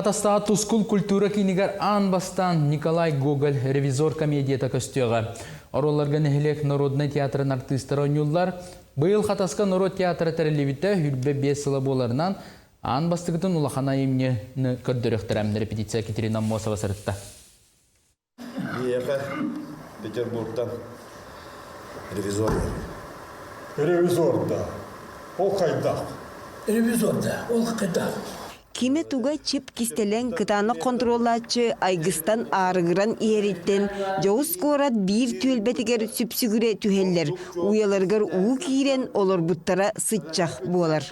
Катастағы тускул культура кинигер ан бастан Николай Гоголь ревизор комедията көстіға. Оролларға нәхілек Народный театрын артистары ойнулар. Бұйыл қатасқа Народ театры тәрелевіті үрбе 5 сылы боларынан ан бастығытын улахана емне көрдіріқтірәмін репетиция Катерина Мосова сырытта. Еқа Петербургтан ревизор. Ревизорда. Ол қайдақ. Ревизорда. Ол қайдақ. Киме туга чип кистелен кытаны контроллачы айгыстан арыгыран иереттен жоғыз корат бир түелбетігер сүпсүгіре түхеллер. Уяларгар уу киирен олар буттара сытчақ болар.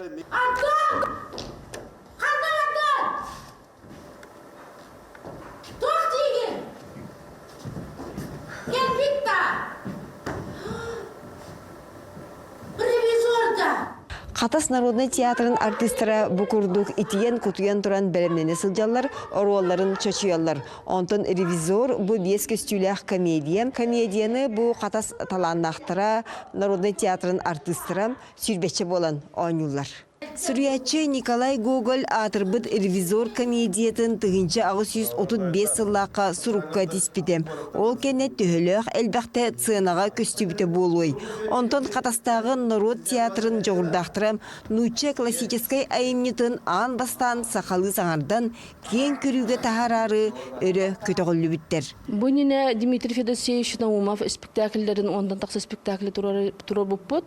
Қатас Народный театрын артистара букурдук итиен кутуян туран бәлемнені сылжалар, оруаларын чочуялар. Онтон ревизор бу бес көстүлях комедия. Комедияны бу қатас таланнақтыра Народный театрын артистара сүрбече болан ойнулар. Сүрячы Николай Гоголь атырбыт ревизор комедиятын тыгынча 635 сыллаққа сурукка диспидем. Ол кенет төхіліқ әлбәқті цынаға көстүбіті болуй. Онтон қатастағы Народ театрын жоғырдақтырам нуча классическай айымнетін ан бастан сақалы саңардан кен көріге тахарары өрі көтіғылы біттер. Бұніне Дмитрий Федосеевич Наумов спектакльдерін ондан тақсы спектаклі тұрар бұппыт.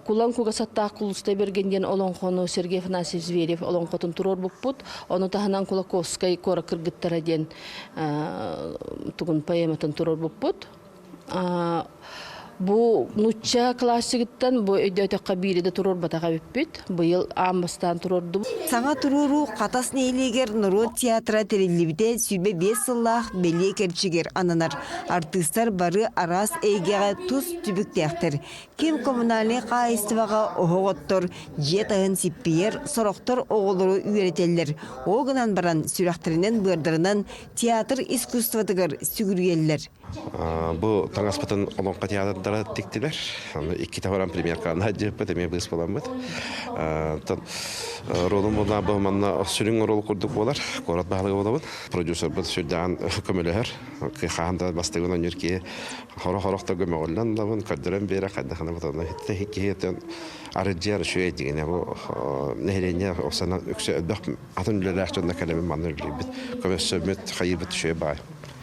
Кулан кугасаттақ кулыстай бергенден олонхону Сергей Афанасьевич Зверев олонхотын турор буппут, оны таханан Кулаковскай кора кыргыттара ден тугун поэматын турор буппут. Бу нуча классигиттен бу өйдөтөкка бириде турор батага биппит. Быйыл амбастан турорду. Саңа туруру қатас нейлегер Народ театра терелибде сүрбе 5 сыллах беле керчигер ананар. Артистар бары арас эйгеға туз түбіктектер. Кем коммунальный қайыстываға оғоттор, жетағын сиппиер, сороқтор оғылыры үйретелер. Оғынан баран сүрәқтерінен бұрдарынан театр искусстватығыр сүгіргелер. Бұл таңаспатын олонқа театрдары тектілер. Екі таваран премьерканы әдеп бәді, мен бұғыс болам бәді. Ролым бұна бұл манна сүрін рол құрдық болар. Қорат бағылығы болабын. Продюсер бұл сүрдіған көмілігер. Қиқағында бастығынан үрке қорық-қорықта көмі олан лабын. Көрдірін бері қайдақаны бұтаны. Хеккейтен арыджар шүйе дегене бұл нәйлене осынан үксе өдбәқ атын үлелі әқтонда кәлемін манны үлі біт. Көмесі өмет қайыр біт шүйе бай.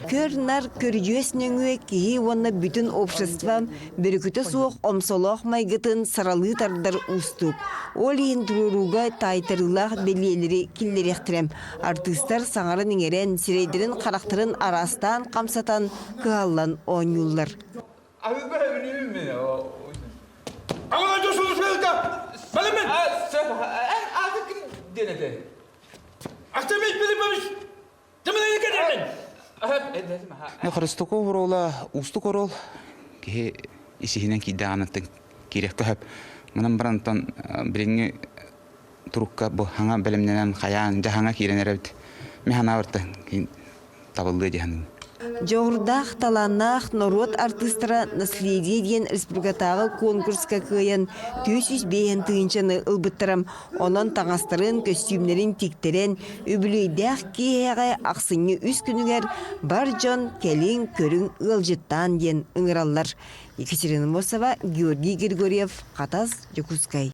Көрнар көргөснөңүе кии онна бүтін общество бүрікіті суық омсолоқ майгытын саралы тардар устук. Ол ең тұруруға тайтырылақ белелері киллеректірем. Артистар саңарын еңерен сирейдерін қарақтырын арастан қамсатан кығаллан ойнулар. Христуко ворола, усту корол, ке исихинен кидағанаттың керек көп. Мұнан барантан біріңі тұрыққа бұл хаңа бәлімненен қаян, жағаңа керен әрәбді. Мен авырты табылды дегенің. Жоғырдақ таланнақ Народ артистара наследие ден республикатағы конкурска кыйын 200 тыынчаны ылбыттырам. Онын таңастырын, костюмлерін тиктерен, үбілейдәқ кейеғай ақсыны үз күнігер бар жон келін көрін ылжыттан ден ыңыралар. Екатерина Мосова, Георгий Григорьев, Қатас, Якутскай.